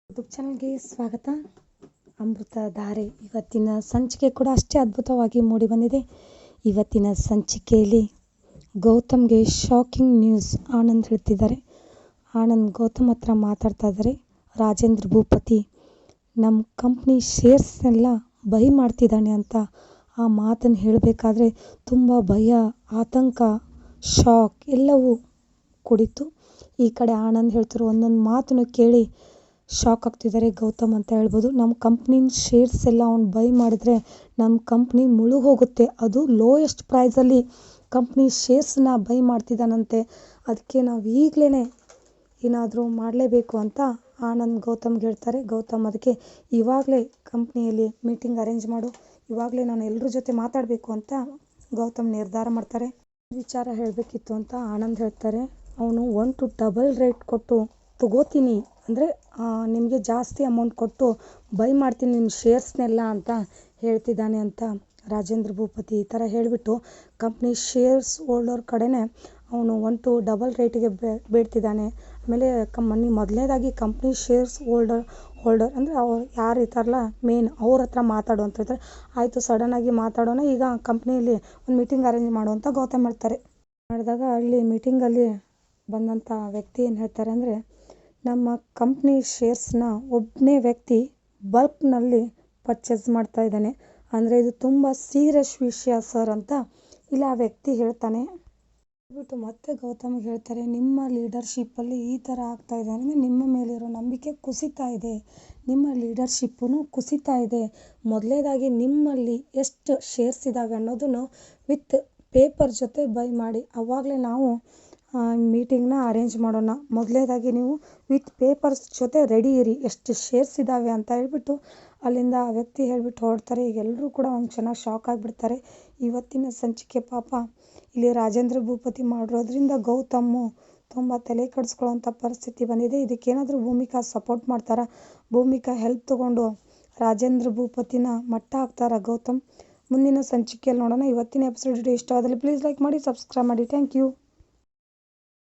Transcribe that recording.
YouTube ಚಾನಲ್ಗೆ ಸ್ವಾಗತ. ಅಮೃತ ಧಾರೆ ಇವತ್ತಿನ ಸಂಚಿಕೆ ಕೂಡ ಅಷ್ಟೇ ಅದ್ಭುತವಾಗಿ ಮೂಡಿಬಂದಿದೆ. ಇವತ್ತಿನ ಸಂಚಿಕೆಯಲ್ಲಿ ಗೌತಮ್ಗೆ ಶಾಕಿಂಗ್ ನ್ಯೂಸ್ ಆನಂದ್ ಹೇಳ್ತಿದ್ದಾರೆ. ಆನಂದ್ ಗೌತಮ್ ಹತ್ರ ಮಾತಾಡ್ತಾ ಇದ್ದಾರೆ. ರಾಜೇಂದ್ರ ಭೂಪತಿ ನಮ್ಮ ಕಂಪ್ನಿ ಶೇರ್ಸ್ನೆಲ್ಲ ಬೈ ಮಾಡ್ತಿದ್ದಾನೆ ಅಂತ ಆ ಮಾತನ್ನು ಹೇಳಬೇಕಾದ್ರೆ ತುಂಬ ಭಯ, ಆತಂಕ, ಶಾಕ್ ಎಲ್ಲವೂ ಕುಡಿತು. ಈ ಕಡೆ ಆನಂದ್ ಹೇಳ್ತಿರೋ ಒಂದೊಂದು ಮಾತನ್ನು ಕೇಳಿ ಶಾಕ್ ಆಗ್ತಿದ್ದಾರೆ ಗೌತಮ್ ಅಂತ ಹೇಳ್ಬೋದು. ನಮ್ಮ ಕಂಪ್ನಿನ ಶೇರ್ಸ್ ಎಲ್ಲ ಅವ್ನು ಬೈ ಮಾಡಿದ್ರೆ ನಮ್ಮ ಕಂಪ್ನಿ ಮುಳುಗೋಗುತ್ತೆ. ಅದು ಲೋಯೆಸ್ಟ್ ಪ್ರೈಸಲ್ಲಿ ಕಂಪ್ನಿ ಶೇರ್ಸ್ನ ಬೈ ಮಾಡ್ತಿದ್ದಾನಂತೆ. ಅದಕ್ಕೆ ನಾವು ಈಗಲೇ ಏನಾದರೂ ಮಾಡಲೇಬೇಕು ಅಂತ ಆನಂದ್ ಗೌತಮ್ಗೆ ಹೇಳ್ತಾರೆ. ಗೌತಮ್ ಅದಕ್ಕೆ ಇವಾಗಲೇ ಕಂಪ್ನಿಯಲ್ಲಿ ಮೀಟಿಂಗ್ ಅರೇಂಜ್ ಮಾಡು, ಇವಾಗಲೇ ನಾನು ಎಲ್ಲರ ಜೊತೆ ಮಾತಾಡಬೇಕು ಅಂತ ಗೌತಮ್ ನಿರ್ಧಾರ ಮಾಡ್ತಾರೆ. ವಿಚಾರ ಹೇಳಬೇಕಿತ್ತು ಅಂತ ಆನಂದ್ ಹೇಳ್ತಾರೆ. ಅವನು 1 to ಡಬಲ್ ರೇಟ್ ಕೊಟ್ಟು ತಗೋತೀನಿ ಅಂದರೆ ನಿಮಗೆ ಜಾಸ್ತಿ ಅಮೌಂಟ್ ಕೊಟ್ಟು ಬೈ ಮಾಡ್ತೀನಿ ನಿಮ್ಮ ಶೇರ್ಸ್ನೆಲ್ಲ ಅಂತ ಹೇಳ್ತಿದ್ದಾನೆ ಅಂತ ರಾಜೇಂದ್ರ ಭೂಪತಿ ಈ ಥರ ಹೇಳಿಬಿಟ್ಟು ಕಂಪ್ನಿ ಶೇರ್ಸ್ ಹೋಲ್ಡರ್ ಕಡೆನೇ ಅವನು 1 to ಡಬಲ್ ರೇಟಿಗೆ ಬೇಡ್ತಿದ್ದಾನೆ. ಆಮೇಲೆ ಮೊದಲನೇದಾಗಿ ಕಂಪ್ನಿ ಶೇರ್ಸ್ ಹೋಲ್ಡರ್ ಅಂದರೆ ಅವ್ರು ಯಾರು ಇರ್ತಾರಲ್ಲ ಮೇನ್ ಅವ್ರ ಹತ್ರ ಮಾತಾಡು ಅಂತ ಹೇಳ್ತಾರೆ. ಆಯಿತು, ಸಡನ್ನಾಗಿ ಮಾತಾಡೋಣ, ಈಗ ಕಂಪ್ನಿಯಲ್ಲಿ ಒಂದು ಮೀಟಿಂಗ್ ಅರೇಂಜ್ ಮಾಡುವಂತ ಗೌತಮ್ ಹೇಳ್ತಾರೆ. ಮಾಡಿದಾಗ ಅಲ್ಲಿ ಮೀಟಿಂಗಲ್ಲಿ ಬಂದಂಥ ವ್ಯಕ್ತಿ ಏನು ಹೇಳ್ತಾರೆ ಅಂದರೆ, ನಮ್ಮ ಕಂಪ್ನಿ ಶೇರ್ಸ್ನ ಒಬ್ಬನೇ ವ್ಯಕ್ತಿ ಬಲ್ಕ್ನಲ್ಲಿ ಪರ್ಚೇಸ್ ಮಾಡ್ತಾ ಇದ್ದಾನೆ, ಅಂದರೆ ಇದು ತುಂಬ ಸೀರಿಯಸ್ ವಿಷಯ ಸರ್ ಅಂತ ಇಲ್ಲಿ ಆ ವ್ಯಕ್ತಿ ಹೇಳ್ತಾನೆ. ಬಿಟ್ಟು ಮತ್ತೆ ಗೌತಮ್ಗೆ ಹೇಳ್ತಾರೆ, ನಿಮ್ಮ ಲೀಡರ್ಶಿಪ್ಪಲ್ಲಿ ಈ ಥರ ಆಗ್ತಾ ಇದೆ ಅಂದರೆ ನಿಮ್ಮ ಮೇಲಿರೋ ನಂಬಿಕೆ ಕುಸಿತಾ ಇದೆ, ನಿಮ್ಮ ಲೀಡರ್ಶಿಪ್ಪೂ ಕುಸಿತಾ ಇದೆ. ಮೊದಲನೇದಾಗಿ ನಿಮ್ಮಲ್ಲಿ ಎಷ್ಟು ಶೇರ್ಸ್ ಇದ್ದಾವೆ ಅನ್ನೋದನ್ನು ವಿತ್ ಪೇಪರ್ ಜೊತೆ ಬೈ ಮಾಡಿ, ಆವಾಗಲೇ ನಾವು ಮೀಟಿಂಗ್ನ ಅರೇಂಜ್ ಮಾಡೋಣ. ಮೊದಲನೇದಾಗಿ ನೀವು ವಿತ್ ಪೇಪರ್ಸ್ ಜೊತೆ ರೆಡಿ ಇರಿ, ಎಷ್ಟು ಶೇರ್ಸ್ ಇದ್ದಾವೆ ಅಂತ ಹೇಳ್ಬಿಟ್ಟು ಅಲ್ಲಿಂದ ಆ ವ್ಯಕ್ತಿ ಹೇಳ್ಬಿಟ್ಟು ಹೊರಡ್ತಾರೆ. ಈಗ ಎಲ್ಲರೂ ಕೂಡ ಒಂದು ಚೆನ್ನಾಗಿ ಶಾಕ್ ಆಗಿಬಿಡ್ತಾರೆ. ಇವತ್ತಿನ ಸಂಚಿಕೆ ಪಾಪ ಇಲ್ಲಿ ರಾಜೇಂದ್ರ ಭೂಪತಿ ಮಾಡಿರೋದ್ರಿಂದ ಗೌತಮ್ಮು ತುಂಬ ತಲೆ ಕೆಡಿಸ್ಕೊಳ್ಳೋಂಥ ಪರಿಸ್ಥಿತಿ ಬಂದಿದೆ. ಇದಕ್ಕೇನಾದರೂ ಭೂಮಿಕಾ ಸಪೋರ್ಟ್ ಮಾಡ್ತಾರಾ? ಭೂಮಿಕಾ ಹೆಲ್ಪ್ ತಗೊಂಡು ರಾಜೇಂದ್ರ ಭೂಪತಿನ ಮಟ್ಟ ಹಾಕ್ತಾರಾ ಗೌತಮ್? ಮುಂದಿನ ಸಂಚಿಕೆಯಲ್ಲಿ ನೋಡೋಣ. ಇವತ್ತಿನ ಎಪಿಸೋಡ್ ಇಷ್ಟವಾದಲ್ಲಿ ಪ್ಲೀಸ್ ಲೈಕ್ ಮಾಡಿ, ಸಬ್ಸ್ಕ್ರೈಬ್ ಮಾಡಿ. Thank you.